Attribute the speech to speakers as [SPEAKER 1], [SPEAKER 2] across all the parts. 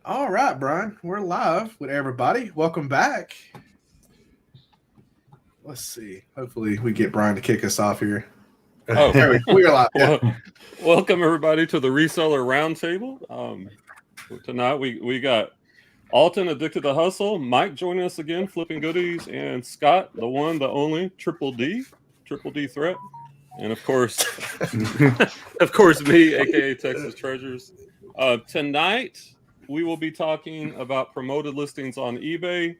[SPEAKER 1] All right, Brian, we're live with everybody. Welcome back. Let's see. Hopefully, we get Brian to kick us off here.
[SPEAKER 2] Oh,
[SPEAKER 1] There we are live. Yeah.
[SPEAKER 2] well, welcome everybody to the Reseller Roundtable. Tonight we got Alton, Addicted to Hustle, Mike joining us again, Flipping Goodies, and Scott, the one, the only, Triple D Threat, and of course, me, aka Texas Treasures. Tonight we will be talking about promoted listings on eBay.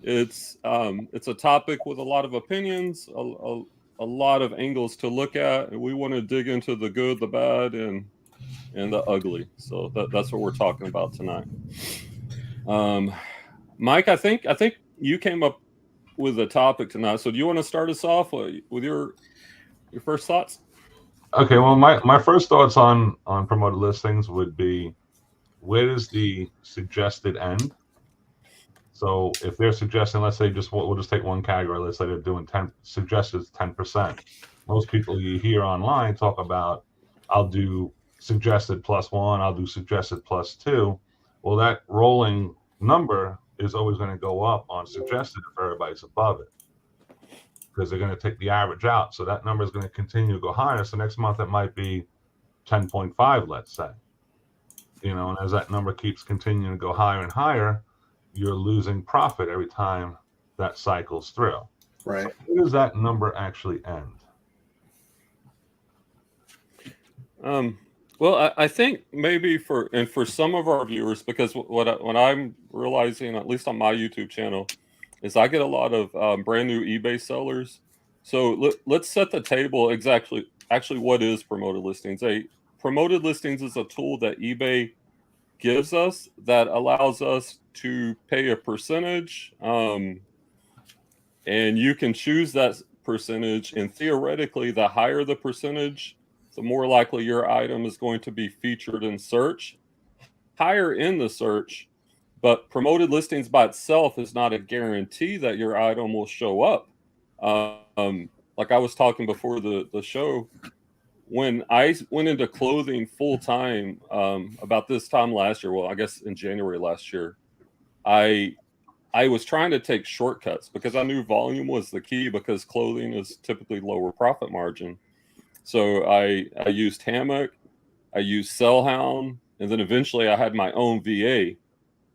[SPEAKER 2] It's a topic with a lot of opinions, a lot of angles to look at, and we want to dig into the good, the bad, and the ugly. So that's what we're talking about tonight. Mike, I think you came up with a topic tonight. So do you want to start us off with your first thoughts?
[SPEAKER 3] Okay, well, my first thoughts on promoted listings would be, where does the suggested end? So if they're suggesting, let's say, we'll just take one category. Let's say they're doing 10%. Most people you hear online talk about, I'll do suggested +1, I'll do suggested +2. Well, that rolling number is always going to go up on suggested if everybody's above it, because they're going to take the average out. So that number is going to continue to go higher. So next month it might be 10.5, let's say. And as that number keeps continuing to go higher and higher, you're losing profit every time that cycles through.
[SPEAKER 1] Right.
[SPEAKER 3] So where does that number actually end?
[SPEAKER 2] Well, I think maybe for some of our viewers, because what I'm realizing, at least on my YouTube channel, is I get a lot of brand new eBay sellers. So let's set the table exactly. Actually, what is promoted listings? Promoted listings is a tool that eBay gives us that allows us to pay a percentage, and you can choose that percentage. And theoretically, the higher the percentage, the more likely your item is going to be featured in search, higher in the search. But promoted listings by itself is not a guarantee that your item will show up. Like I was talking before the show, when I went into clothing full time, about this time last year, well, I guess in January last year, I was trying to take shortcuts because I knew volume was the key, because clothing is typically lower profit margin. So I used Hammock, I used Sellhound, and then eventually I had my own VA.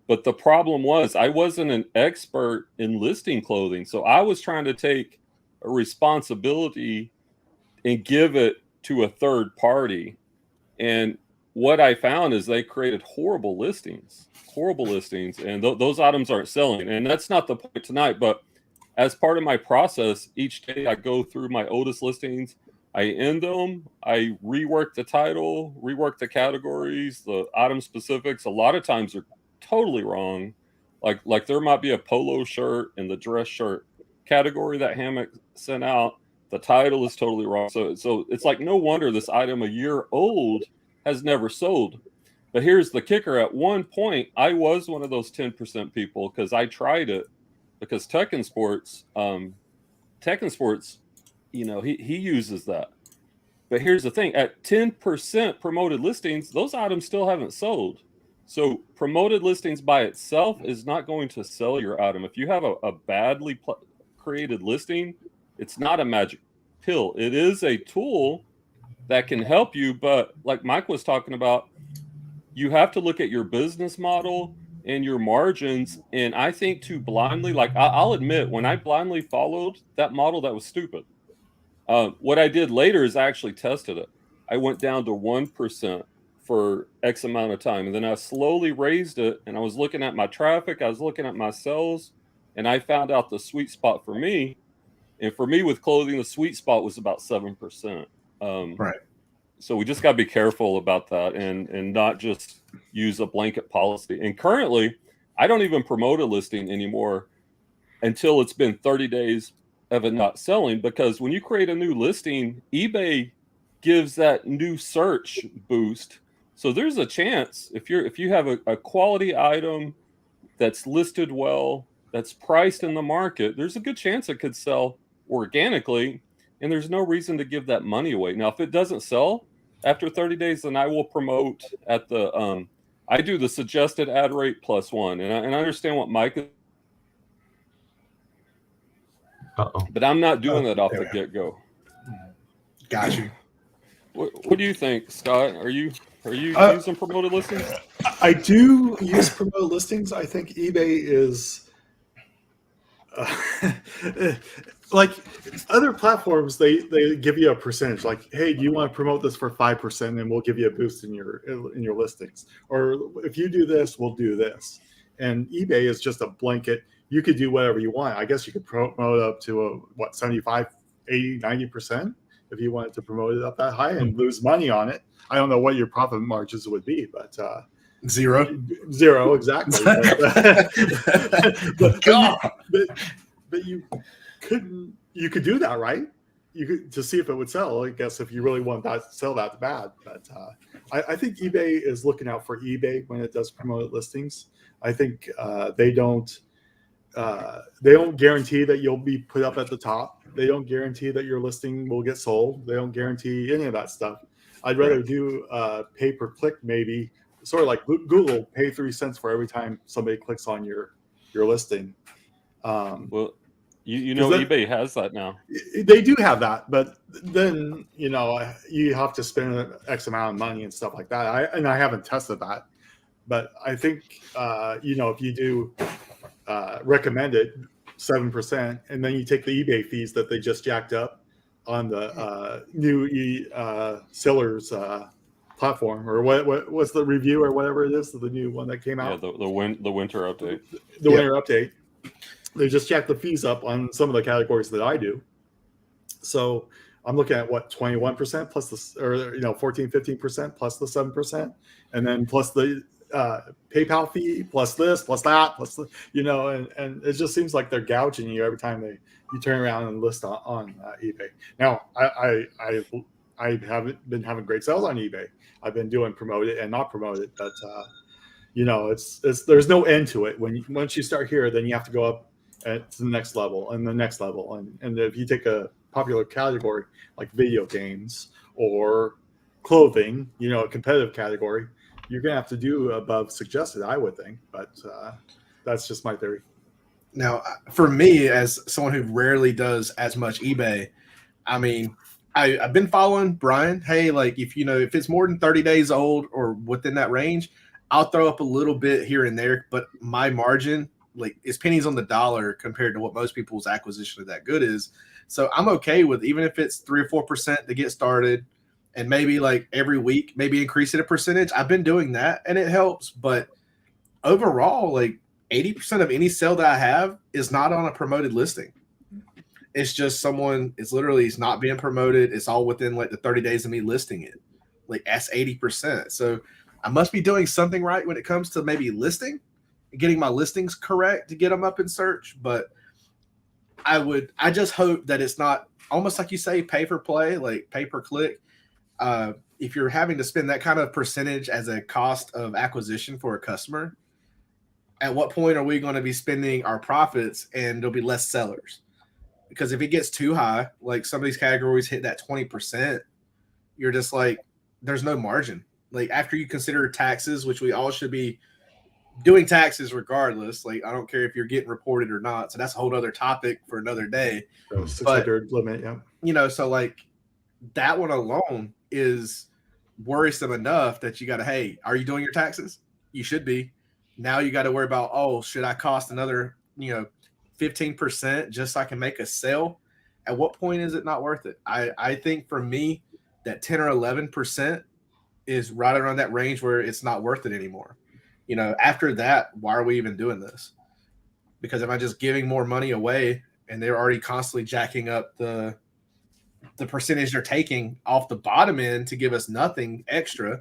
[SPEAKER 2] But the problem was I wasn't an expert in listing clothing. So I was trying to take a responsibility and give it to a third party. And what I found is they created horrible listings, and those items aren't selling. And that's not the point tonight. But as part of my process, each day I go through my oldest listings, I end them, I rework the title, rework the categories, the item specifics. A lot of times they're totally wrong. Like there might be a polo shirt in the dress shirt category that Hammock sent out. The title is totally wrong. So it's like, no wonder this item a year old has never sold. But here's the kicker. At one point, I was one of those 10% people, because I tried it, because Tekken Sports, he uses that. But here's the thing. At 10% promoted listings, those items still haven't sold. So promoted listings by itself is not going to sell your item. If you have a badly created listing, it's not a magic pill. It is a tool that can help you. But like Mike was talking about, you have to look at your business model and your margins. And I think too blindly, like I'll admit, when I blindly followed that model, that was stupid. What I did later is I actually tested it. I went down to 1% for X amount of time. And then I slowly raised it, and I was looking at my traffic, I was looking at my sales, and I found out the sweet spot for me. And for me with clothing, the sweet spot was about 7%.
[SPEAKER 1] Right.
[SPEAKER 2] So we just got to be careful about that, and not just use a blanket policy. And currently, I don't even promote a listing anymore until it's been 30 days of it not selling, because when you create a new listing, eBay gives that new search boost. So there's a chance, if you have a quality item that's listed well, that's priced in the market, there's a good chance it could sell organically, and there's no reason to give that money away. Now, if it doesn't sell after 30 days, then I will promote at the I do the suggested ad rate +1, and I understand what Mike is, but I'm not doing that off the get-go.
[SPEAKER 1] Got you.
[SPEAKER 2] What do you think, Scott? Are you using promoted listings?
[SPEAKER 4] I do use promoted listings. I think eBay is like other platforms. They give you a percentage. Like, hey, do you want to promote this for 5%, and we'll give you a boost in your listings. Or if you do this, we'll do this. And eBay is just a blanket. You could do whatever you want. I guess you could promote up to 75, 80, 90%. If you wanted to promote it up that high and lose money on it. I don't know what your profit margins would be, but
[SPEAKER 1] Zero,
[SPEAKER 4] exactly. but you could do that, right? You could, to see if it would sell. I guess if you really want that to sell that bad. But I think eBay is looking out for eBay when it does promoted listings. I think they don't guarantee that you'll be put up at the top. They don't guarantee that your listing will get sold. They don't guarantee any of that stuff. I'd rather do pay per click, maybe sort of like Google, pay 3 cents for every time somebody clicks on your listing.
[SPEAKER 2] Well, you know, eBay has that now.
[SPEAKER 4] They do have that, but then you have to spend X amount of money and stuff like that. I haven't tested that, but I think if you do recommended 7%, and then you take the eBay fees that they just jacked up on the new sellers platform, or what's the review or whatever it is, the new one that came out.
[SPEAKER 2] Yeah, the winter update.
[SPEAKER 4] Winter update. They just jacked the fees up on some of the categories that I do. So I'm looking at 21% plus the, or 14, 15% plus the 7%, and then plus the PayPal fee, plus this, plus that, plus the, and it just seems like they're gouging you every time you turn around and list on eBay. Now, I haven't been having great sales on eBay. I've been doing promoted and not promoted, but it's there's no end to it. Once you start here, then you have to go up to the next level and the next level, and if you take a popular category like video games or clothing, a competitive category, you're going to have to do above suggested, I would think, but that's just my theory.
[SPEAKER 1] Now, for me, as someone who rarely does as much eBay, I mean, I've been following Brian. Hey, like if it's more than 30 days old or within that range, I'll throw up a little bit here and there, but my margin is pennies on the dollar compared to what most people's acquisition of that good is. So I'm okay with, even if it's 3 or 4% to get started, and maybe every week, maybe increase it a percentage. I've been doing that and it helps. But overall, 80% of any sale that I have is not on a promoted listing. It's just it's not being promoted. It's all within the 30 days of me listing it. That's 80%. So I must be doing something right when it comes to maybe listing and getting my listings correct to get them up in search. But I just hope that it's not almost like you say, pay for play, pay per click. If you're having to spend that kind of percentage as a cost of acquisition for a customer, at what point are we going to be spending our profits and there'll be less sellers? Because if it gets too high, some of these categories hit that 20%, you're just there's no margin. After you consider taxes, which we all should be doing taxes regardless. I don't care if you're getting reported or not. So that's a whole other topic for another day.
[SPEAKER 4] So 600 limit, yeah.
[SPEAKER 1] So that one alone is worrisome enough that you got to, hey, are you doing your taxes? You should be. Now you got to worry about, should I cost another, 15% just so I can make a sale? At what point is it not worth it? I think for me, that 10 or 11% is right around that range where it's not worth it anymore. After that, why are we even doing this? Because am I just giving more money away and they're already constantly jacking up the percentage they're taking off the bottom end to give us nothing extra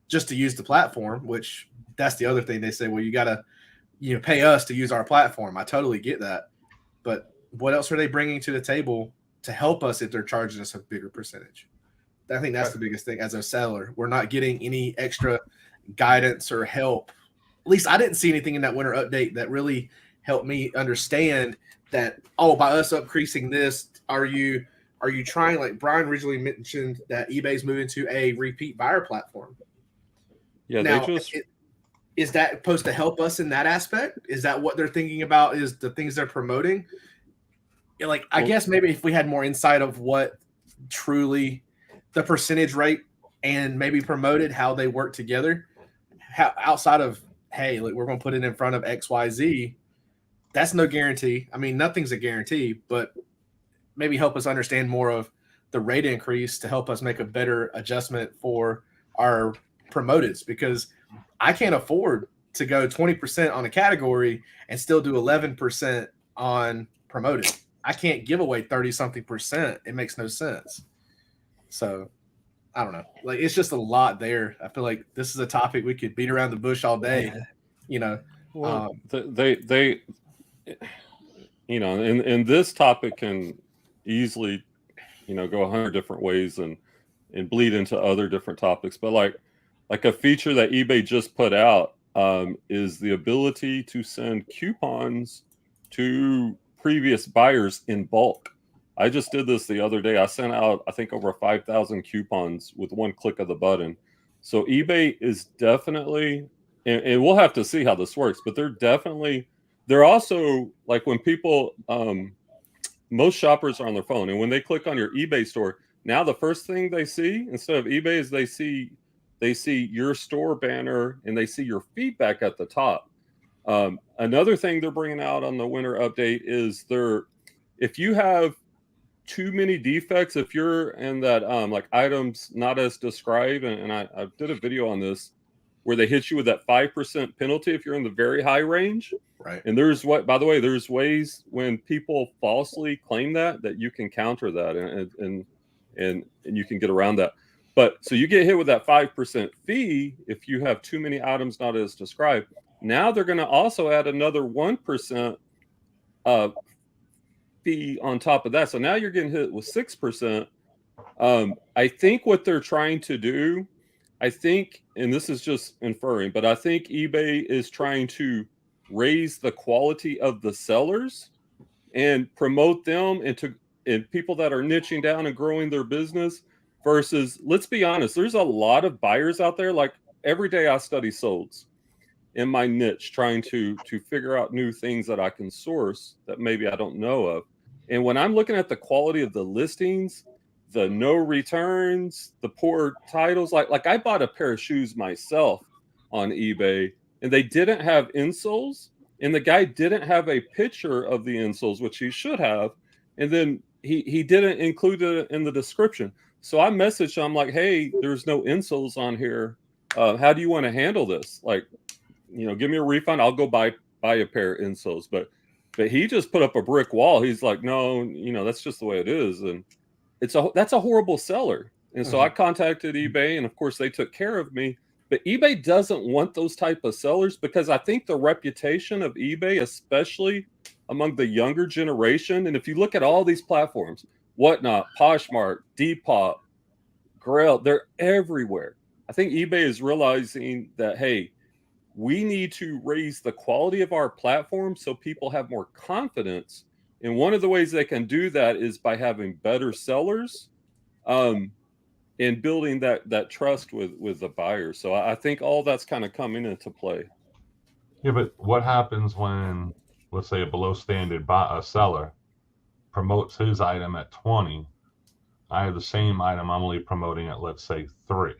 [SPEAKER 1] just to use the platform, which that's the other thing they say, well, you got to, pay us to use our platform. I totally get that. But what else are they bringing to the table to help us if they're charging us a bigger percentage? I think that's the biggest thing as a seller. We're not getting any extra guidance or help. At least I didn't see anything in that winter update that really helped me understand that, by us increasing this, are you trying, like Brian originally mentioned, that eBay's moving to a repeat buyer platform?
[SPEAKER 2] Yeah,
[SPEAKER 1] now, is that supposed to help us in that aspect? Is that what they're thinking about? Is the things they're promoting? Like, I guess maybe if we had more insight of what truly the percentage rate and maybe promoted, how they work together, how, outside of, hey, like, we're going to put it in front of XYZ, that's no guarantee. I mean, nothing's a guarantee, but maybe help us understand more of the rate increase to help us make a better adjustment for our promoteds, because I can't afford to go 20% on a category and still do 11% on promoted. I can't give away 30 something percent. It makes no sense. So I don't know. Like, it's just a lot there. I feel like this is a topic we could beat around the bush all day. You know,
[SPEAKER 2] well, they you know, and this topic can easily, you know, go 100 different ways and bleed into other different topics. But like a feature that eBay just put out is the ability to send coupons to previous buyers in bulk. I just did this the other day. I sent out, I think, over 5,000 coupons with one click of the button. So eBay is definitely, and we'll have to see how this works, but they're also, like, when people, most shoppers are on their phone, and when they click on your eBay store, now the first thing they see instead of eBay is they see your store banner and they see your feedback at the top. Another thing they're bringing out on the winter update is if you have too many defects, if you're in that like items not as described, and I did a video on this where they hit you with that 5% penalty if you're in the very high range.
[SPEAKER 1] right.
[SPEAKER 2] And by the way, there's ways when people falsely claim that you can counter that and you can get around that. But so you get hit with that 5% fee if you have too many items not as described. Now they're going to also add another 1% fee on top of that. So now you're getting hit with 6%. I think what they're trying to do, and this is just inferring, but I think eBay is trying to raise the quality of the sellers and promote them and people that are niching down and growing their business versus, let's be honest, there's a lot of buyers out there. Like, every day I study solds in my niche, trying to figure out new things that I can source that maybe I don't know of. And when I'm looking at the quality of the listings, the no returns, the poor titles, like I bought a pair of shoes myself on eBay and they didn't have insoles, and the guy didn't have a picture of the insoles, which he should have, and then he didn't include it in the description. So I messaged him, I'm like, hey, there's no insoles on here. How do you want to handle this? Like, you know, give me a refund. I'll go buy a pair of insoles. But he just put up a brick wall. He's like, no, you know, that's just the way it is. And that's a horrible seller. And so I contacted eBay, and of course they took care of me. But eBay doesn't want those type of sellers, because I think the reputation of eBay, especially among the younger generation, and if you look at all these platforms, Whatnot, Poshmark, Depop, Grail, they're everywhere. I think eBay is realizing that, hey, we need to raise the quality of our platform so people have more confidence. And one of the ways they can do that is by having better sellers, and building that trust with the buyers. So I think all that's kind of coming into play.
[SPEAKER 3] Yeah, but what happens when, let's say, a below standard seller promotes his item at 20? I have the same item, I'm only promoting at, let's say, 3,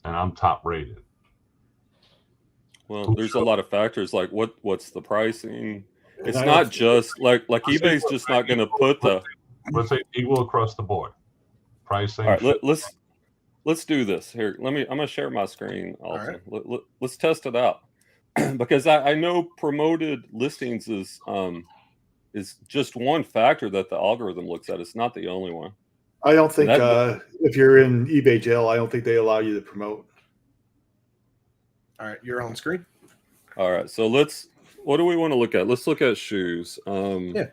[SPEAKER 3] and I'm top rated.
[SPEAKER 2] Well, there's a lot of factors, like what's the pricing. It's not just like eBay's just not going to put the,
[SPEAKER 3] let's say, equal across the board pricing.
[SPEAKER 2] All right, let's do this here. I'm going to share my screen also.
[SPEAKER 1] Right.
[SPEAKER 2] Let's test it out, because I know promoted listings is just one factor that the algorithm looks at. It's not the only one.
[SPEAKER 4] I don't think if you're in eBay jail, I don't think they allow you to promote.
[SPEAKER 1] All right, you're on screen.
[SPEAKER 2] All right, so what do we want to look at? Let's look at shoes.
[SPEAKER 1] Yeah.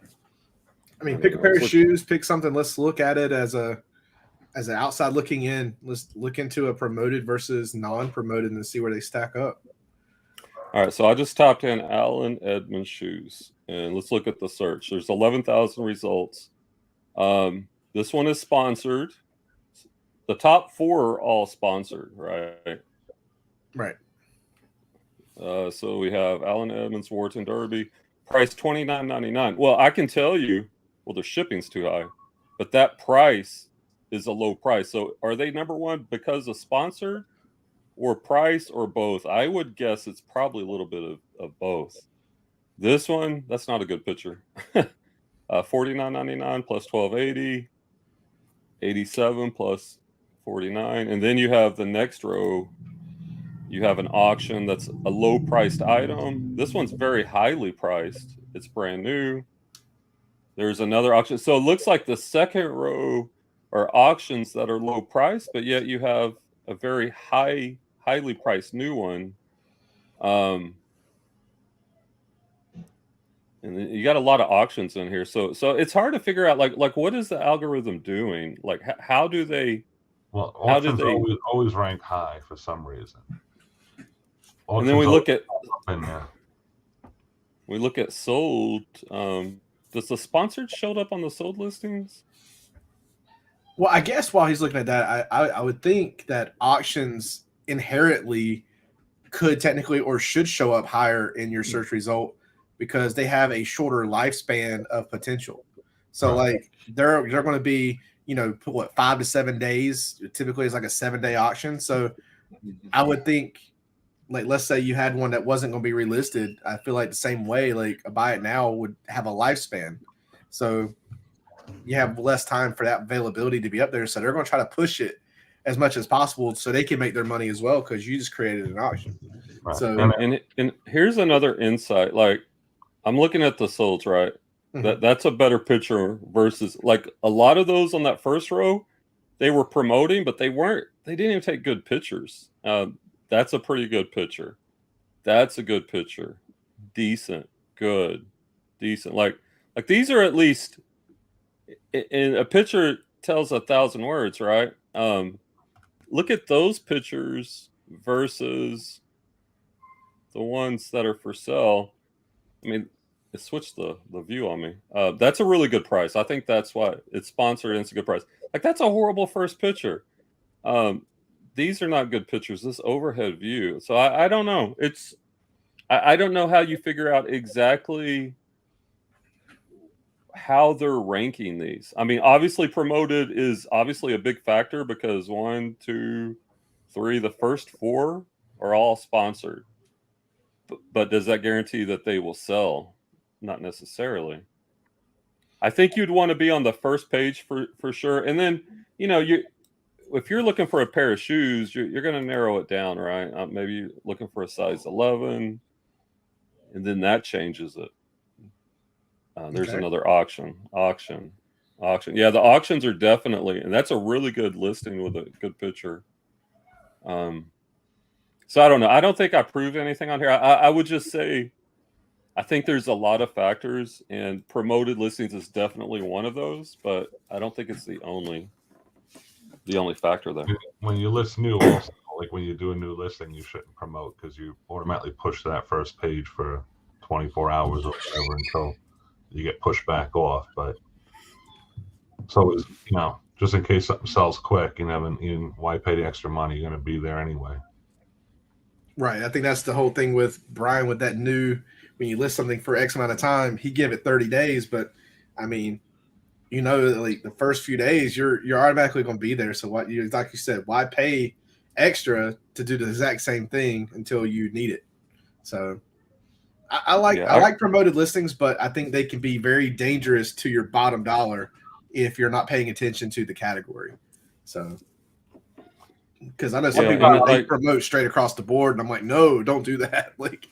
[SPEAKER 1] I mean, pick a pair of shoes, pick something. Let's look at it as an outside looking in. Let's look into a promoted versus non-promoted and see where they stack up.
[SPEAKER 2] All right, so I just typed in Allen Edmonds shoes, and let's look at the search. There's 11,000 results. This one is sponsored. The top 4 are all sponsored, right?
[SPEAKER 1] Right.
[SPEAKER 2] So we have Allen Edmonds, Wharton Derby, price $29.99. Well, I can tell you, well, the shipping's too high, but that price is a low price. So are they number one because of sponsored or price or both? I would guess it's probably a little bit of both. This one, that's not a good picture. $49.99 plus $12.80, $87 plus $49, and then you have the next row. You have an auction that's a low priced item. This one's very highly priced. It's brand new. There's another auction. So it looks like the second row are auctions that are low priced, but yet you have a very highly priced new one. And then you got a lot of auctions in here. So it's hard to figure out like what is the algorithm doing? Like how do they
[SPEAKER 3] Well,
[SPEAKER 2] how do
[SPEAKER 3] auctions
[SPEAKER 2] they
[SPEAKER 3] always rank high for some reason.
[SPEAKER 2] and then we
[SPEAKER 3] Auctions
[SPEAKER 2] look at
[SPEAKER 3] up in there.
[SPEAKER 2] we look at sold. Does the sponsored showed up on the sold listings?
[SPEAKER 1] Well, I guess while he's looking at that, I would think that auctions inherently could technically or should show up higher in your search result because they have a shorter lifespan of potential. So
[SPEAKER 3] Right.
[SPEAKER 1] like they're going to be, you know, what, 5 to 7 days. Typically it's like a 7-day auction. So I would think, like, let's say you had one that wasn't going to be relisted. I feel like the same way, like a buy it now would have a lifespan. So you have less time for that availability to be up there. So they're going to try to push it as much as possible so they can make their money as well because you just created an auction.
[SPEAKER 3] Right.
[SPEAKER 1] So
[SPEAKER 2] And here's another insight. Like I'm looking at the solds, right?
[SPEAKER 1] Mhm.
[SPEAKER 2] That's a better picture versus like a lot of those on that first row, they were promoting, but they didn't even take good pictures. That's a pretty good picture. That's a good picture. Decent, good, decent. Like these are at least in a picture tells 1,000 words, right? Look at those pictures versus the ones that are for sale. I mean, it switched the view on me. That's a really good price. I think that's why it's sponsored and it's a good price. Like that's a horrible first picture. These are not good pictures. This overhead view. So I don't know. I don't know how you figure out exactly how they're ranking these. I mean, obviously promoted is obviously a big factor because 1, 2, 3, the first 4 are all sponsored. But does that guarantee that they will sell? Not necessarily. I think you'd want to be on the first page for sure. And then, you know, if you're looking for a pair of shoes, you're going to narrow it down, right? Maybe you're looking for a size 11, and then that changes it. There's
[SPEAKER 1] Okay.
[SPEAKER 2] another auction. Yeah, the auctions are definitely, and that's a really good listing with a good picture. So I don't know. I don't think I proved anything on here. I would just say, I think there's a lot of factors, and promoted listings is definitely one of those, but I don't think it's the only factor there.
[SPEAKER 3] When you list new, also, like when you do a new listing, you shouldn't promote because you automatically push to that first page for 24 hours or whatever until you get pushed back off. But so it's, you know, just in case something sells quick, why pay the extra money? You're going to be there anyway.
[SPEAKER 1] right. I think that's the whole thing with Brian with that new, when you list something for X amount of time, he give it 30 days. But I mean, you know, like the first few days, you're automatically going to be there. So what you, like you said, why pay extra to do the exact same thing until you need it? So I like promoted listings, but I think they can be very dangerous to your bottom dollar if you're not paying attention to the category. So, because I know some people like promote straight across the board, and I'm like, no, don't do that. Like,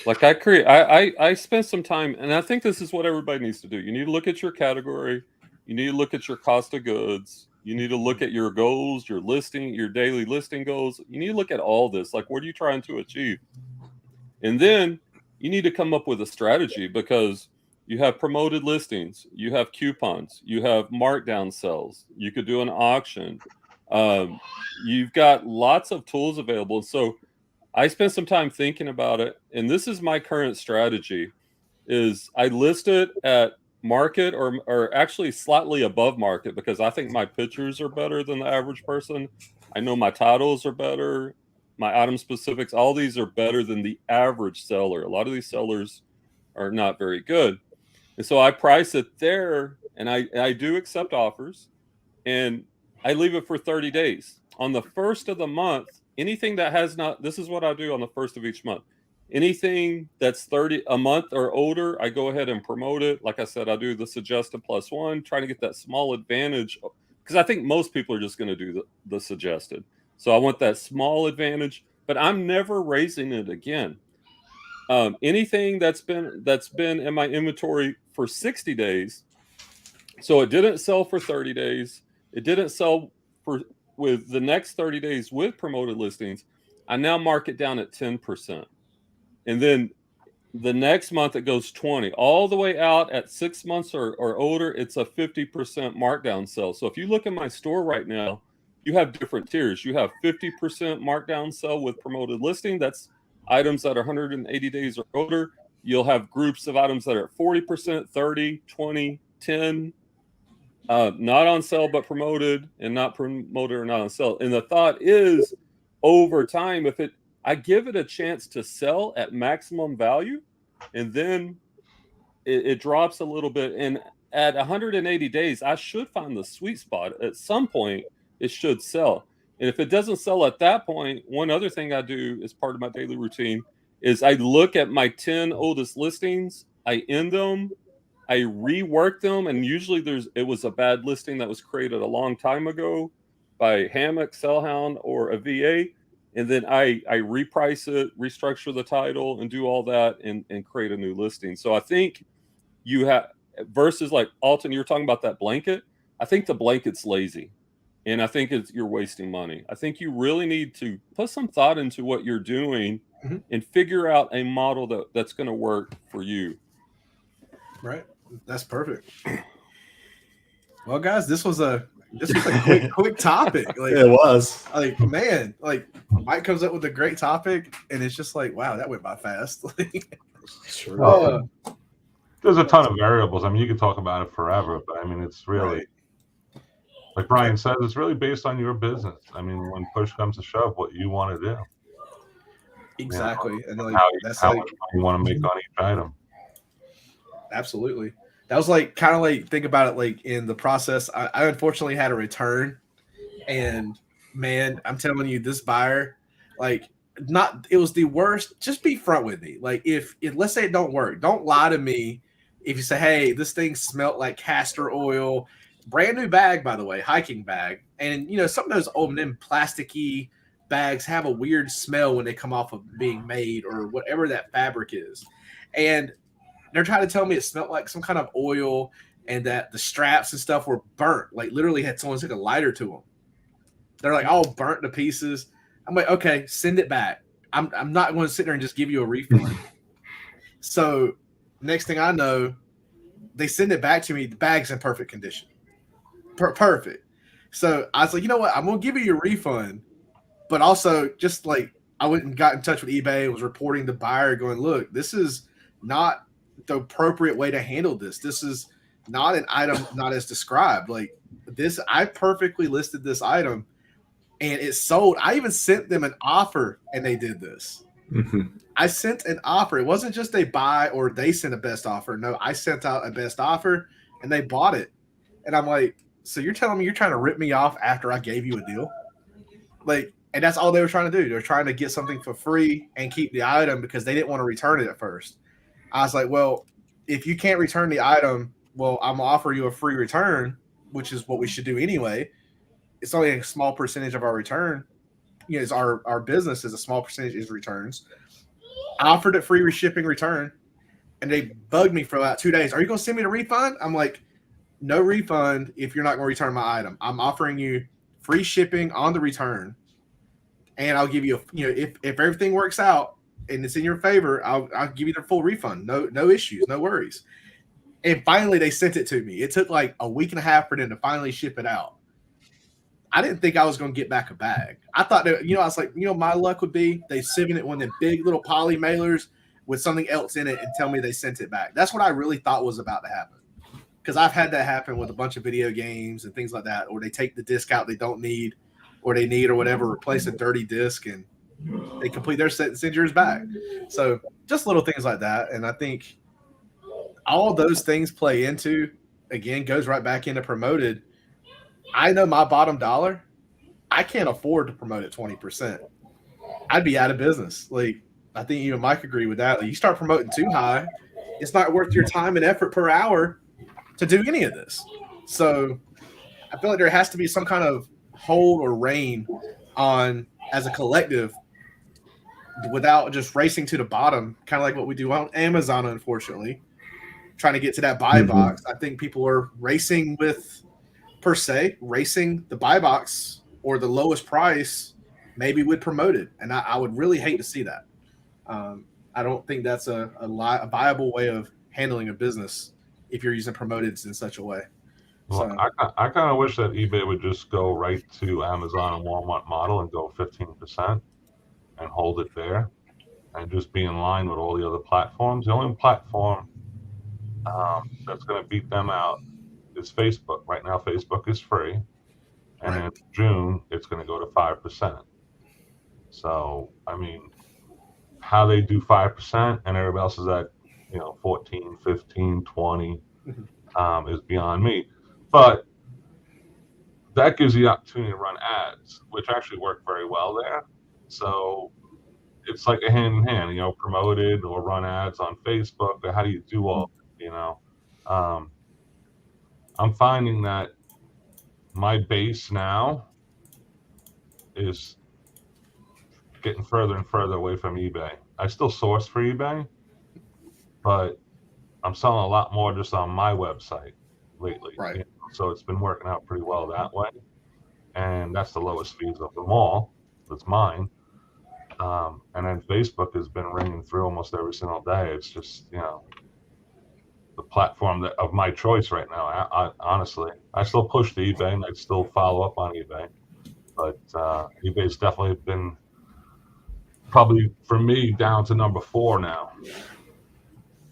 [SPEAKER 2] Like I spent some time, and I think this is what everybody needs to do. You need to look at your category. You need to look at your cost of goods. You need to look at your goals, your listing, your daily listing goals. You need to look at all this. Like, what are you trying to achieve? And then you need to come up with a strategy because you have promoted listings, you have coupons, you have markdown sales. You could do an auction. You've got lots of tools available. So I spent some time thinking about it, and this is my current strategy: is I list it at market or actually slightly above market because I think my pictures are better than the average person. I know my titles are better. my item specifics, all these are better than the average seller. A lot of these sellers are not very good. And so I price it there, and I do accept offers, and I leave it for 30 days. On the first of the month, anything that has not, this is what I do on the first of each month. Anything that's 30 a month or older, I go ahead and promote it. Like I said, I do the suggested +1, trying to get that small advantage, because I think most people are just going to do the suggested. So I want that small advantage, but I'm never raising it again. Anything that's been in my inventory for 60 days, so it didn't sell for 30 days, it didn't sell with the next 30 days with promoted listings, I now mark it down at 10%. And then the next month it goes 20, all the way out at 6 months or older, it's a 50% markdown sale. So if you look at my store right now, you have different tiers. You have 50% markdown sale with promoted listing. That's items that are 180 days or older. You'll have groups of items that are at 40%, 30, 20, 10, not on sale but promoted, and not promoted or not on sale. And the thought is, over time, if I give it a chance to sell at maximum value, and then it drops a little bit, and at 180 days I should find the sweet spot. At some point it should sell, and if it doesn't sell at that point, one other thing I do as part of my daily routine is I look at my 10 oldest listings, I end them, I rework them, and usually it was a bad listing that was created a long time ago by Hammock, Sellhound, or a VA, and then I reprice it, restructure the title, and do all that, and create a new listing. So I think you have, versus like Alton, you're talking about that blanket. I think the blanket's lazy, and I think you're wasting money. I think you really need to put some thought into what you're doing and figure out a model that's going to work for you.
[SPEAKER 1] Right. That's perfect. Well, guys, this was a quick topic. Like,
[SPEAKER 4] it was.
[SPEAKER 1] Like, man, like Mike comes up with a great topic, and it's just like, wow, that went by fast.
[SPEAKER 4] Sure.
[SPEAKER 3] There's a ton of variables. I mean, you can talk about it forever, but I mean, it's really,
[SPEAKER 1] right.
[SPEAKER 3] Like Brian says, it's really based on your business. I mean, when push comes to shove, what you want to do.
[SPEAKER 1] Exactly.
[SPEAKER 3] You know,
[SPEAKER 1] And like,
[SPEAKER 3] how much you want to make on each item.
[SPEAKER 1] Absolutely. That was like kind of like, think about it, like in the process, I unfortunately had a return, and man, I'm telling you, this buyer, like, it was the worst. Just be front with me. Like, if let's say it don't work, don't lie to me. If you say, hey, this thing smelled like castor oil, brand new bag, by the way, hiking bag, and you know, some of those old them plasticky bags have a weird smell when they come off of being made, or whatever that fabric is, and they're trying to tell me it smelled like some kind of oil, and that the straps and stuff were burnt, like literally had someone took a lighter to them. They're like all burnt to pieces. I'm like, okay, send it back. I'm not going to sit there and just give you a refund. So next thing I know, they send it back to me. The bag's in perfect condition. Perfect. So I was like, you know what? I'm going to give you your refund, but also just like I went and got in touch with eBay, was reporting the buyer going, look, this is not the appropriate way to handle this. This is not an item not as described. Like this, I perfectly listed this item and it sold. I even sent them an offer and they did this. I sent an offer. It wasn't just a buy or they sent a best offer. No, I sent out a best offer and they bought it. And I'm like, so you're telling me you're trying to rip me off after I gave you a deal? Like, and that's all they were trying to do. They were trying to get something for free and keep the item because they didn't want to return it at first. I was like, well, if you can't return the item, well, I'm gonna offer you a free return, which is what we should do anyway. It's only a small percentage of our return. You know, it's our business is a small percentage is returns. I offered it free shipping return, and they bugged me for about 2 days. Are you gonna send me the refund? I'm like, no refund if you're not gonna return my item. I'm offering you free shipping on the return, and I'll give you if everything works out and it's in your favor, I'll give you the full refund. No issues, no worries. And finally, they sent it to me. It took like a week and a half for them to finally ship it out. I didn't think I was going to get back a bag. I thought that, I was like, my luck would be they send it one of them big little poly mailers with something else in it and tell me they sent it back. That's what I really thought was about to happen. Because I've had that happen with a bunch of video games and things like that, or they take the disc out they don't need, or they need or whatever, replace a dirty disc, and they complete their set and send yours back. So just little things like that. And I think all those things play into, again, goes right back into promoted. I know my bottom dollar, I can't afford to promote at 20%. I'd be out of business. Like, I think even Mike agreed with that. Like, you start promoting too high, it's not worth your time and effort per hour to do any of this. So I feel like there has to be some kind of hold or rein on, as a collective, without just racing to the bottom, kind of like what we do on Amazon, unfortunately, trying to get to that buy box. I think people are racing racing the buy box or the lowest price, maybe with promoted. And I would really hate to see that. I don't think that's a viable way of handling a business if you're using promoteds in such a way.
[SPEAKER 3] Well,
[SPEAKER 1] So,
[SPEAKER 3] I kind of wish that eBay would just go right to Amazon and Walmart model and go 15% and hold it there and just be in line with all the other platforms. The only platform that's going to beat them out is Facebook. Right now, Facebook is free. And in June, it's going to go to 5%. So, I mean, how they do 5% and everybody else is at, 14, 15, 20 is beyond me. But that gives you the opportunity to run ads, which actually work very well there. So it's like a hand in hand, promoted or run ads on Facebook. Or how do you do all, I'm finding that my base now is getting further and further away from eBay. I still source for eBay, but I'm selling a lot more just on my website lately.
[SPEAKER 1] Right.
[SPEAKER 3] So it's been working out pretty well that way. And that's the lowest fees of them all. That's mine. And then Facebook has been ringing through almost every single day. It's just, the platform of my choice right now. I honestly, I still push to eBay and I still follow up on eBay. But eBay's definitely been probably, for me, down to number 4 now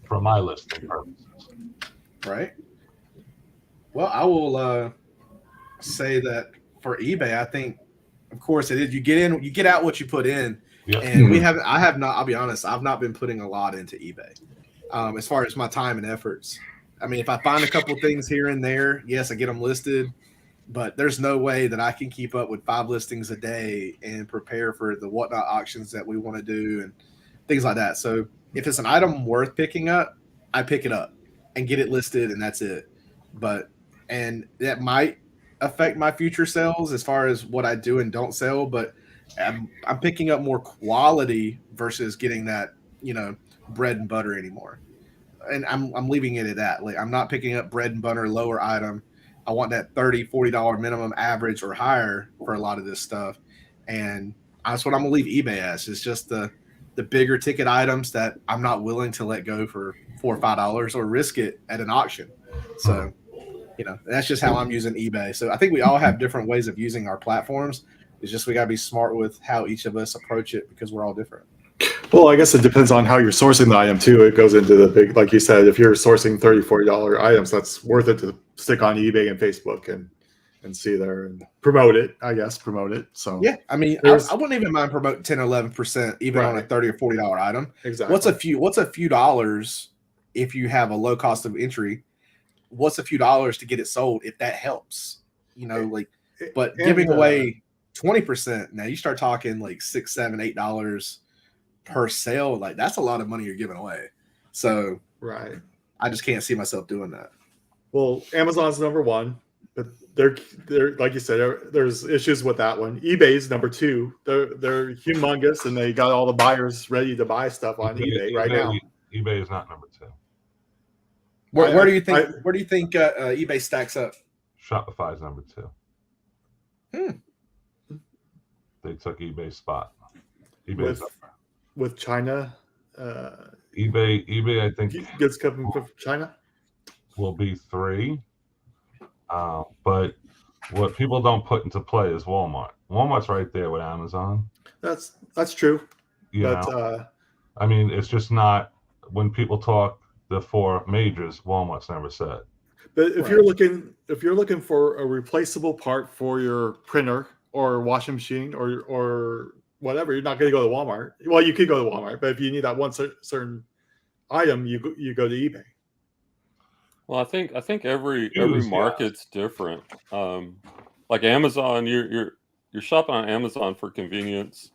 [SPEAKER 3] for my listing purposes.
[SPEAKER 1] Right. Well, I will say that for eBay, I think, of course, it is. You get out what you put in. Yep. And I have not, I'll be honest, I've not been putting a lot into eBay as far as my time and efforts. I mean, if I find a couple things here and there, yes, I get them listed, but there's no way that I can keep up with 5 listings a day and prepare for the whatnot auctions that we want to do and things like that. So if it's an item worth picking up, I pick it up and get it listed, and that's it. And that might affect my future sales as far as what I do and don't sell, but I'm picking up more quality versus getting that, bread and butter anymore. And I'm leaving it at that. Like, I'm not picking up bread and butter lower item. I want that $30, $40 minimum average or higher for a lot of this stuff. And that's what I'm gonna leave eBay as. It's just the bigger ticket items that I'm not willing to let go for $4 or $5 or risk it at an auction. So, that's just how I'm using eBay. So I think we all have different ways of using our platforms. It's just we gotta be smart with how each of us approach it because we're all different.
[SPEAKER 4] Well, I guess it depends on how you're sourcing the item too. It goes into the big, like you said, if you're sourcing $30, $40 items, that's worth it to stick on eBay and Facebook and see there and promote it. So
[SPEAKER 1] yeah, I mean, I wouldn't even mind promoting 10 or 11% even on a $30 or $40 item.
[SPEAKER 4] Exactly.
[SPEAKER 1] What's a few dollars if you have a low cost of entry? What's a few dollars to get it sold if that helps? But giving away 20%, now you start talking like $6, $7, $8 per sale, like that's a lot of money you're giving away. So
[SPEAKER 4] right,
[SPEAKER 1] I just can't see myself doing that.
[SPEAKER 4] Well, Amazon's number 1, but they're like you said, there's issues with that one. eBay's number 2. They're humongous and they got all the buyers ready to buy stuff on eBay right now.
[SPEAKER 3] eBay is not number 2.
[SPEAKER 1] Where do you think eBay stacks up?
[SPEAKER 3] Shopify is number 2. They took eBay's spot.
[SPEAKER 4] With China,
[SPEAKER 3] eBay, I think
[SPEAKER 4] goods coming from China
[SPEAKER 3] will be 3. But what people don't put into play is Walmart. Walmart's right there with Amazon.
[SPEAKER 4] That's true.
[SPEAKER 3] I mean, it's just not when people talk the 4 majors. Walmart's never said.
[SPEAKER 4] But if you're looking for a replaceable part for your printer or washing machine or whatever, you're not going to go to Walmart. Well, you could go to Walmart, but if you need that one certain item, you go to eBay.
[SPEAKER 2] Well, I think every
[SPEAKER 3] Shoes,
[SPEAKER 2] market's different. Like Amazon, you're shopping on Amazon for convenience.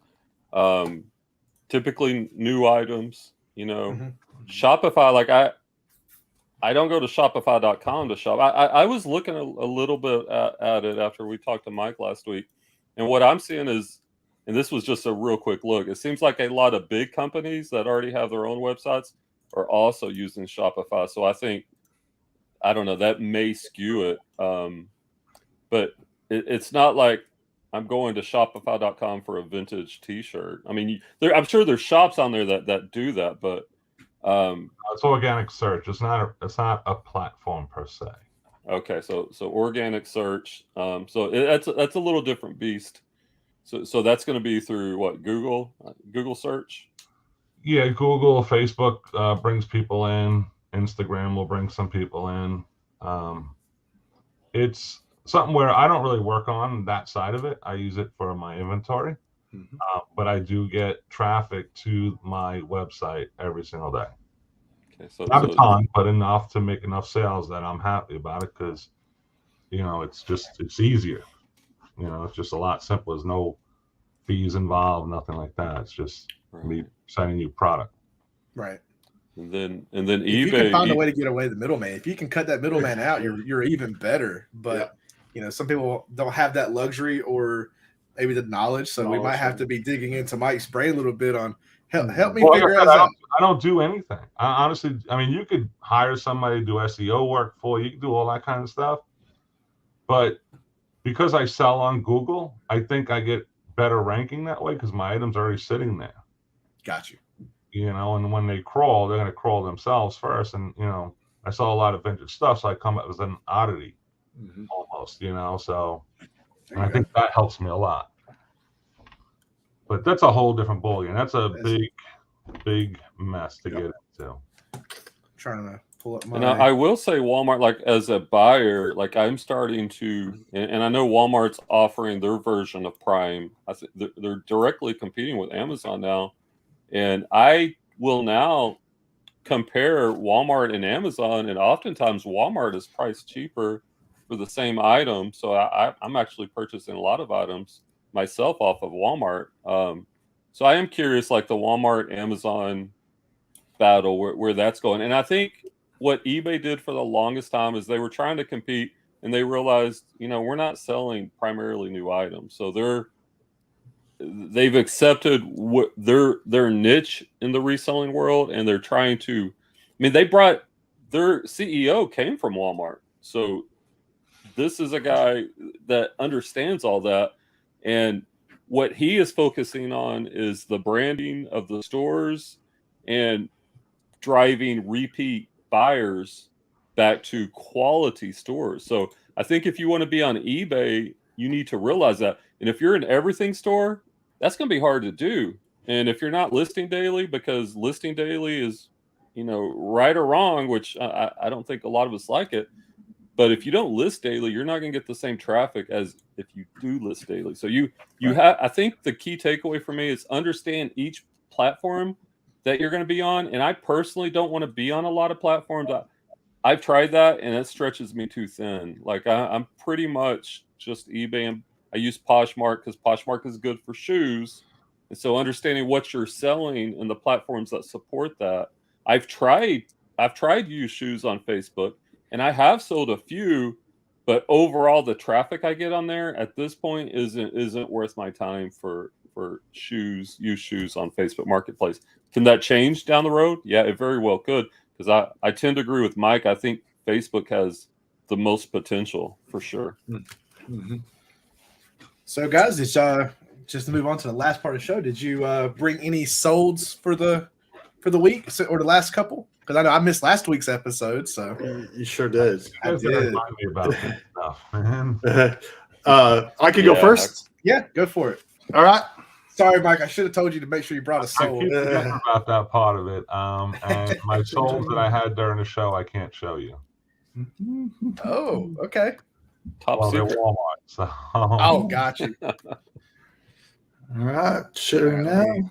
[SPEAKER 2] Typically new items, Shopify, like I don't go to Shopify.com to shop. I was looking a little bit at it after we talked to Mike last week. And what I'm seeing is, and this was just a real quick look, it seems like a lot of big companies that already have their own websites are also using Shopify. So I don't know, that may skew it. But it's not like I'm going to Shopify.com for a vintage T-shirt. I mean, I'm sure there's shops on there that do that, but
[SPEAKER 3] it's organic search. It's not a platform per se.
[SPEAKER 2] Okay, so organic search. So that's a little different beast. So that's going to be through what, Google search?
[SPEAKER 3] Yeah, Google, Facebook brings people in. Instagram will bring some people in. It's something where I don't really work on that side of it. I use it for my inventory, but I do get traffic to my website every single day.
[SPEAKER 2] Okay, so
[SPEAKER 3] not a ton, but enough to make enough sales that I'm happy about it, because it's easier. It's just a lot simpler. There's no fees involved, nothing like that. It's just me sending you product.
[SPEAKER 1] Right.
[SPEAKER 2] And then
[SPEAKER 1] if
[SPEAKER 2] eBay.
[SPEAKER 1] You can find a way to get away the middleman. If you can cut that middleman out, you're even better. But some people don't have that luxury or maybe the knowledge. So we might have to be digging into Mike's brain a little bit on help me figure out.
[SPEAKER 3] I don't do anything. Honestly, you could hire somebody to do SEO work for you. You can do all that kind of stuff. But because I sell on Google, I think I get better ranking that way because my item's already sitting there.
[SPEAKER 1] Got you.
[SPEAKER 3] And when they crawl, they're going to crawl themselves first. And, I sell a lot of vintage stuff, so I come up as an oddity almost, so and I think that helps me a lot. But that's a whole different ballgame. That's a big mess to get into.
[SPEAKER 1] Trying to pull up my.
[SPEAKER 2] And I will say Walmart, like as a buyer, like I'm starting to, and I know Walmart's offering their version of Prime. I think they're directly competing with Amazon now, and I will now compare Walmart and Amazon, and oftentimes Walmart is priced cheaper for the same item. So I'm actually purchasing a lot of items myself off of Walmart. So I am curious, like the Walmart Amazon battle, where that's going. And I think what eBay did for the longest time is they were trying to compete, and they realized, we're not selling primarily new items. So they've accepted what their niche in the reselling world, and they're trying to. Their CEO came from Walmart, so this is a guy that understands all that, and what he is focusing on is the branding of the stores and driving repeat buyers back to quality stores. So I think if you want to be on eBay, you need to realize that. And if you're an everything store, that's going to be hard to do. And if you're not listing daily, because listing daily is, right or wrong, which I don't think a lot of us like it. But if you don't list daily, you're not going to get the same traffic as if you do list daily. So you have, I think the key takeaway for me is understand each platform that you're going to be on. And I personally don't want to be on a lot of platforms. I've tried that, and it stretches me too thin. Like I'm pretty much just eBay, and I use Poshmark because Poshmark is good for shoes. And so understanding what you're selling and the platforms that support that. I've tried used shoes on Facebook, and I have sold a few, but overall the traffic I get on there at this point isn't worth my time for used shoes on Facebook Marketplace. Can that change down the road? Yeah, it very well could, because I tend to agree with Mike. I think Facebook has the most potential for sure.
[SPEAKER 4] Mm-hmm.
[SPEAKER 1] So guys, just to move on to the last part of the show, did you bring any solds for the week or the last couple? Because I know I missed last week's episode, so
[SPEAKER 4] you sure did.
[SPEAKER 1] I did.
[SPEAKER 3] Remind me about this stuff, man.
[SPEAKER 4] I could go first.
[SPEAKER 1] Yeah, go for it.
[SPEAKER 4] All right.
[SPEAKER 1] Sorry, Mike. I should have told you to make sure you brought a sold.
[SPEAKER 3] I keep forgetting about that part of it. And my souls that I had during the show, I can't show you.
[SPEAKER 1] Oh, okay.
[SPEAKER 2] Top secret.
[SPEAKER 3] They're Walmart. So.
[SPEAKER 1] Oh, got you.
[SPEAKER 4] All right, share now.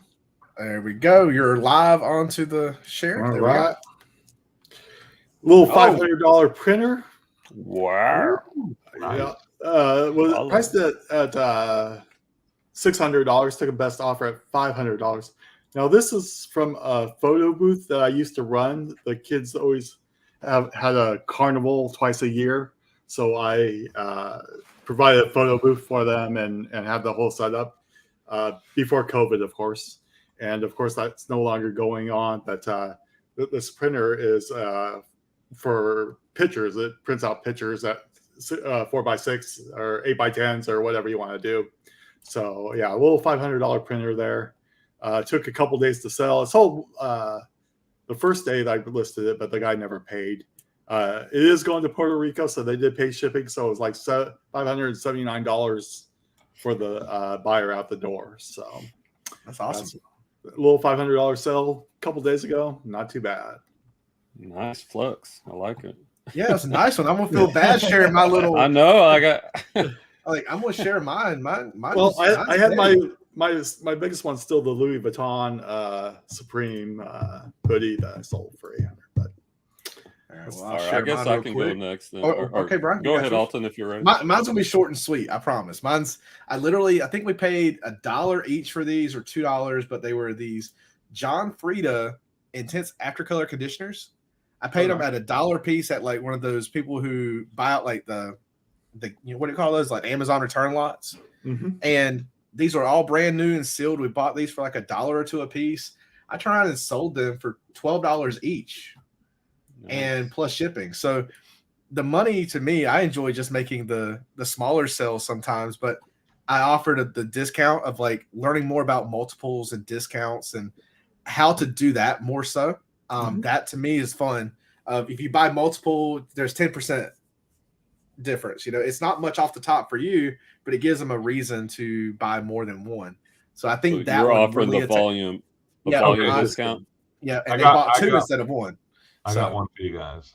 [SPEAKER 1] There we go. You're live onto the share.
[SPEAKER 4] All
[SPEAKER 1] There
[SPEAKER 4] right. Little
[SPEAKER 1] Oh.
[SPEAKER 4] $500 printer.
[SPEAKER 2] Wow.
[SPEAKER 3] Nice.
[SPEAKER 4] Yeah. Was
[SPEAKER 2] Wow.
[SPEAKER 4] priced at $600. Took a best offer at $500. Now this is from a photo booth that I used to run. The kids always had a carnival twice a year, so I provided a photo booth for them and had the whole setup before COVID, of course. And of course, that's no longer going on. But this printer is for pictures. It prints out pictures at 4x6 or 8x10s or whatever you want to do. So yeah, a little $500 printer there. Took a couple days to sell. It sold the first day that I listed it, but the guy never paid. It is going to Puerto Rico, so they did pay shipping. So it was like $579 for the buyer out the door. So
[SPEAKER 1] That's awesome.
[SPEAKER 4] A little $500 sale a couple days ago. Not too bad.
[SPEAKER 2] Nice flex. I like it.
[SPEAKER 1] Yeah, it's a nice one. I'm gonna feel bad sharing my little.
[SPEAKER 2] I know. I got.
[SPEAKER 1] Like I'm gonna share mine. Mine.
[SPEAKER 4] Well, I had my biggest one's still the Louis Vuitton Supreme hoodie that I sold for $800. But
[SPEAKER 1] well,
[SPEAKER 2] All right, I guess I can go next. Then.
[SPEAKER 1] Okay, Brian.
[SPEAKER 2] Go ahead, Alton, if you're ready.
[SPEAKER 1] Mine's gonna be short and sweet. I promise. I think we paid $1 each for these or $2, but they were these John Frieda Intense Aftercolor conditioners. I paid them at $1 a piece at like one of those people who buy out like the what do you call those, like Amazon return lots.
[SPEAKER 4] Mm-hmm.
[SPEAKER 1] And these are all brand new and sealed. We bought these for like $1 or $2 a piece. I tried and sold them for $12 each. Nice. And plus shipping. So the money to me, I enjoy just making the smaller sales sometimes, but I offered the discount of like learning more about multiples and discounts and how to do that more so. That to me is fun. If you buy multiple, there's 10% difference. It's not much off the top for you, but it gives them a reason to buy more than one. So I think that
[SPEAKER 2] you're
[SPEAKER 1] one
[SPEAKER 2] offering
[SPEAKER 1] really
[SPEAKER 2] the volume discount.
[SPEAKER 1] Yeah, and they bought two instead of one.
[SPEAKER 3] I got one for you guys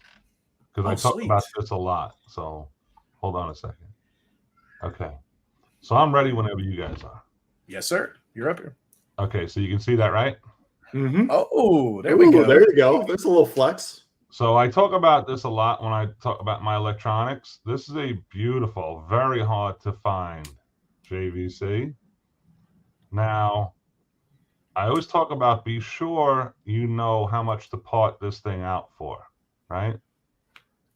[SPEAKER 3] because I talk about this a lot. So hold on a second. Okay, so I'm ready whenever you guys are.
[SPEAKER 1] Yes, sir. You're up here.
[SPEAKER 3] Okay, so you can see that, right?
[SPEAKER 4] Mm-hmm.
[SPEAKER 1] Oh, there we go.
[SPEAKER 4] There you go. There's a little flex.
[SPEAKER 3] So I talk about this a lot when I talk about my electronics. This is a beautiful, very hard to find JVC. Now, I always talk about be sure you know how much to part this thing out for, right?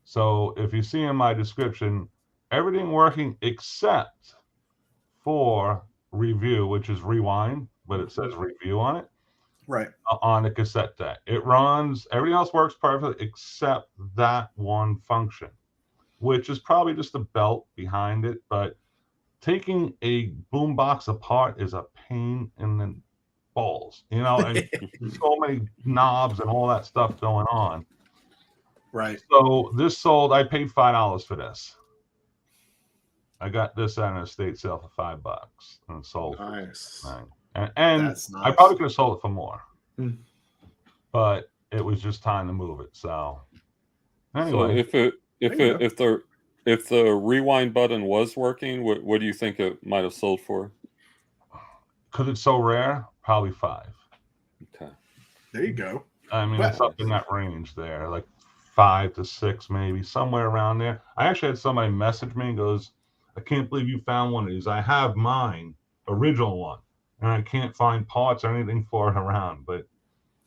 [SPEAKER 3] So if you see in my description, everything working except for review, which is rewind, but it says review on it.
[SPEAKER 1] Right.
[SPEAKER 3] On the cassette deck. It runs, everything else works perfectly except that one function, which is probably just a belt behind it. But taking a boombox apart is a pain in the balls, and so many knobs and all that stuff going on.
[SPEAKER 1] Right.
[SPEAKER 3] So this sold, I paid $5 for this. I got this at an estate sale for $5 and sold.
[SPEAKER 4] Nice.
[SPEAKER 3] Right. And
[SPEAKER 1] That's nice.
[SPEAKER 3] I probably could have sold it for more, but it was just time to move it. So anyway,
[SPEAKER 2] so if the rewind button was working, what do you think it might have sold for?
[SPEAKER 3] Because it's so rare, probably $5.
[SPEAKER 2] Okay,
[SPEAKER 1] there you go.
[SPEAKER 3] I mean, it's up in that range there, like 5 to 6, maybe somewhere around there. I actually had somebody message me and goes, "I can't believe you found one of these. I have mine, original one. And I can't find parts or anything for it around, but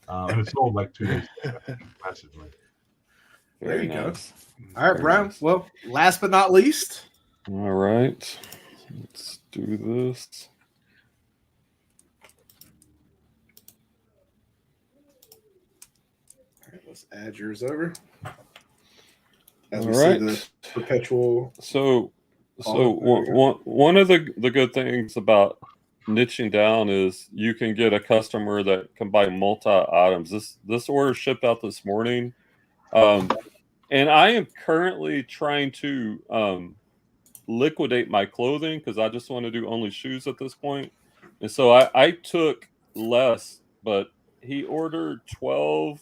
[SPEAKER 3] and it sold like 2 days ago." Message me.
[SPEAKER 1] There you go. All right, Brian. Nice. Well, last but not least.
[SPEAKER 2] All right. Let's do this.
[SPEAKER 1] All right, let's add yours over.
[SPEAKER 2] As all right. See the
[SPEAKER 1] perpetual.
[SPEAKER 2] So one of the good things about niching down is you can get a customer that can buy multi items. This order shipped out this morning, and I am currently trying to liquidate my clothing because I just want to do only shoes at this point. And so I took less, but he ordered 12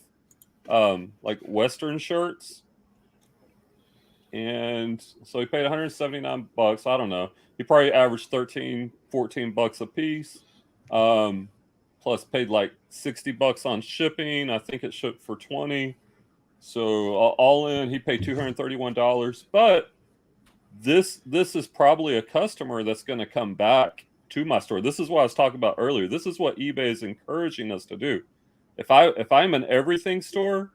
[SPEAKER 2] like Western shirts, and so he paid 179 bucks. I don't know. He probably averaged 13, 14 bucks a piece. Plus paid like 60 bucks on shipping. I think it shipped for 20. So all in, he paid $231. But this is probably a customer that's going to come back to my store. This is what I was talking about earlier. This is what eBay is encouraging us to do. If I'm an everything store,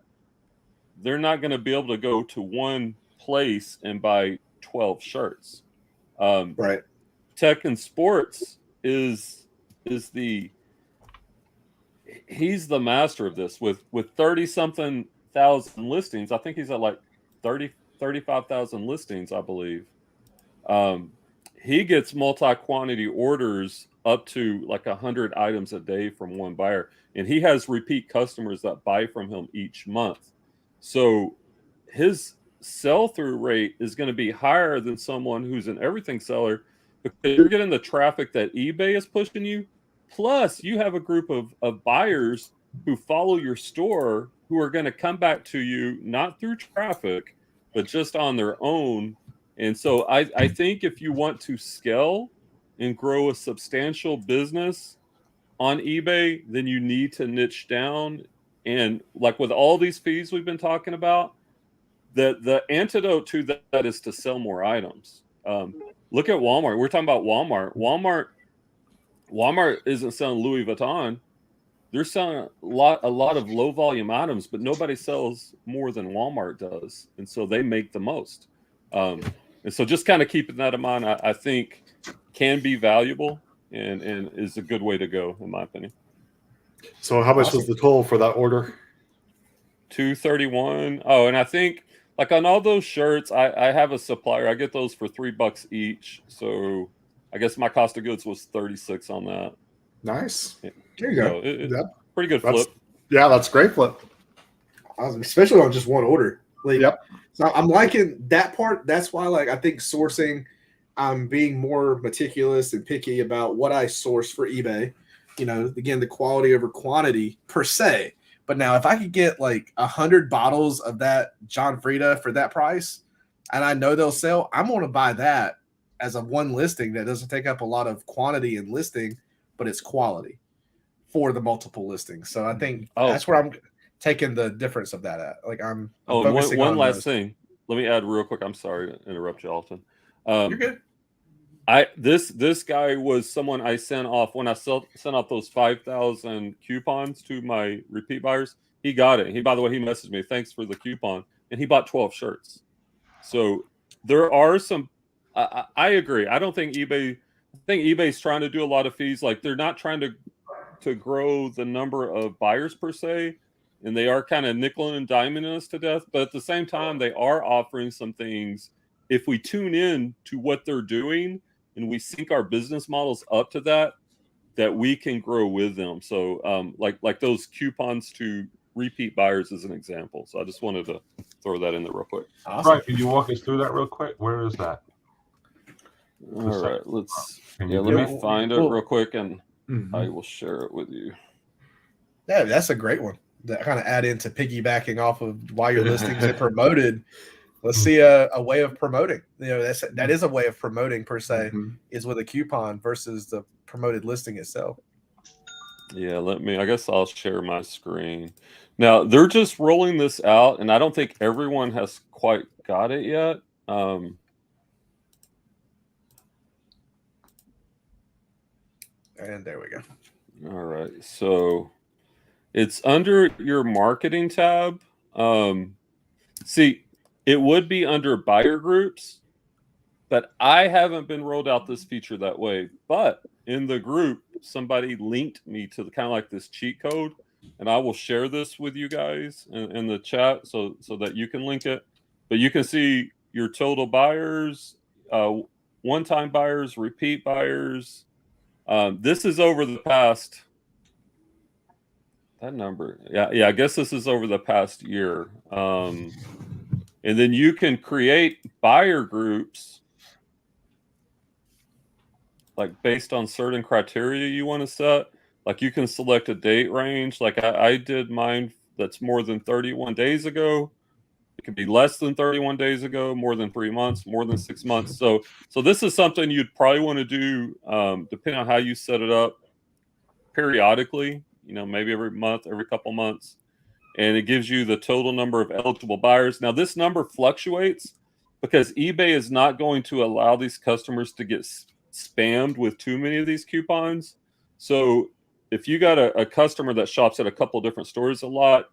[SPEAKER 2] they're not going to be able to go to one place and buy 12 shirts.
[SPEAKER 1] Right.
[SPEAKER 2] Tech and sports is he's the master of this with 30 something thousand listings. I think he's at like 35,000 listings, I believe. He gets multi-quantity orders up to like 100 items a day from one buyer, and he has repeat customers that buy from him each month. So his sell-through rate is going to be higher than someone who's an everything seller, because you're getting the traffic that eBay is pushing you. Plus, you have a group of buyers who follow your store who are going to come back to you, not through traffic, but just on their own. And so I think if you want to scale and grow a substantial business on eBay, then you need to niche down. And like with all these fees we've been talking about, the antidote to that is to sell more items. Look at Walmart. We're talking about Walmart. Walmart isn't selling Louis Vuitton. They're selling a lot of low volume items, but nobody sells more than Walmart does, and so they make the most. And so just kind of keeping that in mind, I think can be valuable and is a good way to go, in my opinion.
[SPEAKER 4] So how much was the total for that order?
[SPEAKER 2] $231. Oh, and I think like on all those shirts, I have a supplier. I get those for $3 each. So I guess my cost of goods was 36 on that.
[SPEAKER 4] Nice.
[SPEAKER 1] There you go.
[SPEAKER 2] So pretty good flip.
[SPEAKER 4] Yeah, that's great flip.
[SPEAKER 1] Awesome. Especially on just one order. Like,
[SPEAKER 4] Yep.
[SPEAKER 1] So I'm liking that part. That's why, like, I think sourcing, I'm being more meticulous and picky about what I source for eBay. You know, again, the quality over quantity per se. But now, if I could get like 100 bottles of that John Frieda for that price, and I know they'll sell, I'm going to buy that as a one listing that doesn't take up a lot of quantity and listing, but it's quality for the multiple listings. So I think that's where I'm taking the difference of that at. Like I'm focusing
[SPEAKER 2] one
[SPEAKER 1] on
[SPEAKER 2] last
[SPEAKER 1] those.
[SPEAKER 2] thing. Let me add real quick. I'm sorry to interrupt you, Alton.
[SPEAKER 1] You're good.
[SPEAKER 2] This guy was someone I sent off when I sent out those 5,000 coupons to my repeat buyers. He got it. By the way, he messaged me, thanks for the coupon, and he bought 12 shirts. So there are some. I agree. I don't think eBay. I think eBay's trying to do a lot of fees. Like they're not trying to grow the number of buyers per se, and they are kind of nickel and diming us to death. But at the same time, they are offering some things. If we tune in to what they're doing and we sync our business models up to that we can grow with them. So like those coupons to repeat buyers is an example. So I just wanted to throw that in there real quick.
[SPEAKER 1] Awesome.
[SPEAKER 3] Right, can you walk us through that real quick? Where is that?
[SPEAKER 2] All right, let's let
[SPEAKER 3] do
[SPEAKER 2] me
[SPEAKER 3] that?
[SPEAKER 2] find it real quick, and
[SPEAKER 4] Mhm.
[SPEAKER 2] I will share it with you.
[SPEAKER 1] Yeah, that's a great one. That kind of add into piggybacking off of why your listings are promoted. Let's see a way of promoting. You know, that is a way of promoting per se, is with a coupon versus the promoted listing itself.
[SPEAKER 2] Yeah, I guess I'll share my screen. Now, they're just rolling this out, and I don't think everyone has quite got it yet.
[SPEAKER 1] And there we go.
[SPEAKER 2] All right, so it's under your marketing tab. See, it would be under buyer groups, but I haven't been rolled out this feature that way. But in the group, somebody linked me to the kind of like this cheat code, and I will share this with you guys in the chat so that you can link it. But you can see your total buyers, one-time buyers, repeat buyers. This is over the past. That number, yeah. I guess this is over the past year. And then you can create buyer groups like based on certain criteria you want to set. Like you can select a date range. Like I did mine that's more than 31 days ago It could be less than 31 days ago, more than 3 months, more than 6 months. So this is something you'd probably want to do, depending on how you set it up, periodically. Maybe every month, every couple months, and it gives you the total number of eligible buyers. Now, this number fluctuates because eBay is not going to allow these customers to get spammed with too many of these coupons. So if you got a customer that shops at a couple different stores a lot,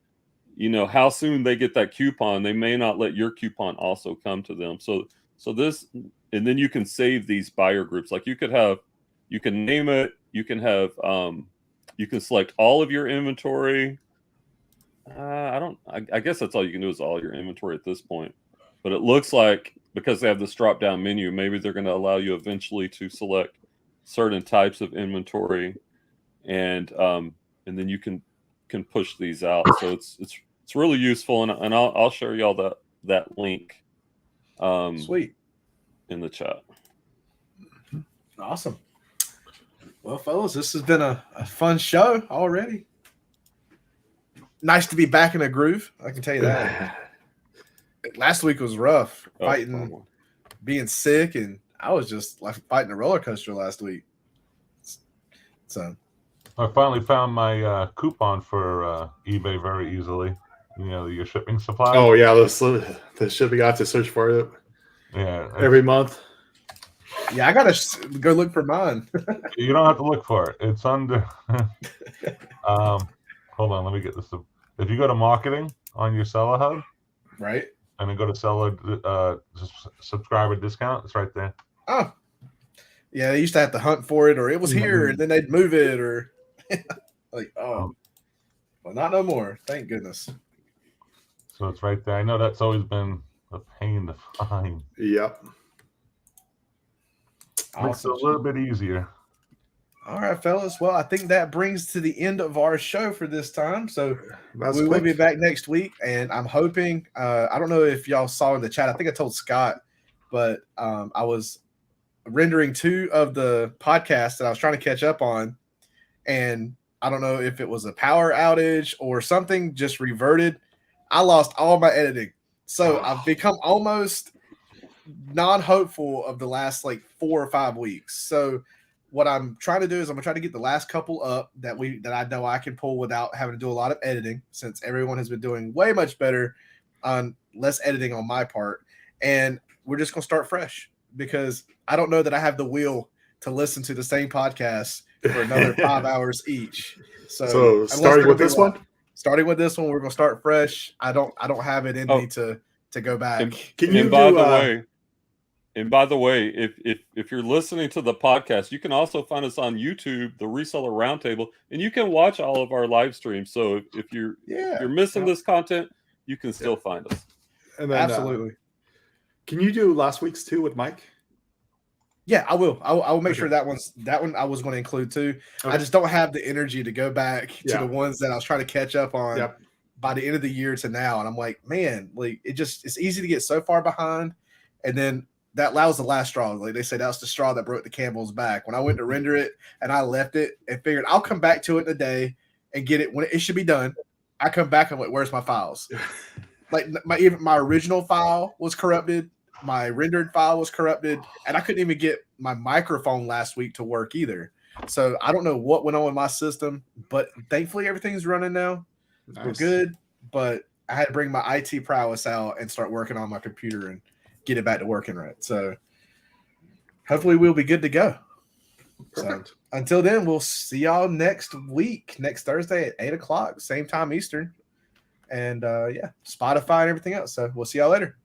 [SPEAKER 2] how soon they get that coupon, they may not let your coupon also come to them. So this, and then you can save these buyer groups. Like you can name it, you can have, you can select all of your inventory. I guess that's all you can do is all your inventory at this point. But it looks like because they have this drop down menu, maybe they're going to allow you eventually to select certain types of inventory, and then you can push these out. So it's really useful, and I'll share y'all that link.
[SPEAKER 1] Sweet.
[SPEAKER 2] In the chat.
[SPEAKER 1] Awesome. Well, fellas, this has been a fun show already. Nice to be back in a groove. I can tell you that. Last week was rough. Fighting, being sick, and I was just like fighting a roller coaster last week. So
[SPEAKER 3] I finally found my coupon for eBay very easily. Your shipping supply.
[SPEAKER 4] Oh yeah, the shipping. I have to search for it.
[SPEAKER 3] Yeah,
[SPEAKER 4] every month.
[SPEAKER 1] Yeah, I gotta go look for mine.
[SPEAKER 3] You don't have to look for it. It's under. Hold on, let me get this. If you go to marketing on your seller hub,
[SPEAKER 1] right,
[SPEAKER 3] and then go to seller subscriber discount, it's right there.
[SPEAKER 1] Oh, yeah, they used to have to hunt for it, or it was here, and then they'd move it, or like, well, not no more. Thank goodness.
[SPEAKER 3] So it's right there. I know that's always been a pain to find.
[SPEAKER 4] Yep.
[SPEAKER 3] Makes it a little bit easier.
[SPEAKER 1] All right, fellas. Well, I think that brings to the end of our show for this time. So
[SPEAKER 4] That's
[SPEAKER 1] we
[SPEAKER 4] quick.
[SPEAKER 1] will be back next week, and I'm hoping. I don't know if y'all saw in the chat. I think I told Scott, but I was rendering 2 of the podcasts that I was trying to catch up on, and I don't know if it was a power outage or something just reverted. I lost all my editing, so I've become almost non-hopeful of the last like 4 or 5 weeks. So what I'm trying to do is I'm gonna try to get the last couple up that I know I can pull without having to do a lot of editing, since everyone has been doing way much better on less editing on my part. And we're just gonna start fresh because I don't know that I have the will to listen to the same podcast for another 5 hours each. So
[SPEAKER 4] starting with this one,
[SPEAKER 1] we're gonna start fresh. I don't have it in me to go back.
[SPEAKER 2] And by the way, if you're listening to the podcast, you can also find us on YouTube, the Reseller Roundtable, and you can watch all of our live streams. So if you're missing this content, you can still find us.
[SPEAKER 4] And then,
[SPEAKER 1] absolutely.
[SPEAKER 4] Can you do last week's too with Mike?
[SPEAKER 1] Yeah, I will. I will make sure that one I was going to include too. Okay. I just don't have the energy to go back to the ones that I was trying to catch up on by the end of the year to now. And I'm like, man, like it's easy to get so far behind, and then that was the last straw. Like they say, that's the straw that broke the camel's back. When I went to render it and I left it and figured I'll come back to it in a day and get it when it should be done. I come back and I'm like, where's my files? Like my original file was corrupted. My rendered file was corrupted, and I couldn't even get my microphone last week to work either. So I don't know what went on with my system, but thankfully everything's running now. Nice. We're good, but I had to bring my IT prowess out and start working on my computer and get it back to working right. So hopefully we'll be good to go. Perfect. So until then, we'll see y'all next week, next Thursday at 8:00, same time Eastern. And Spotify and everything else. So we'll see y'all later.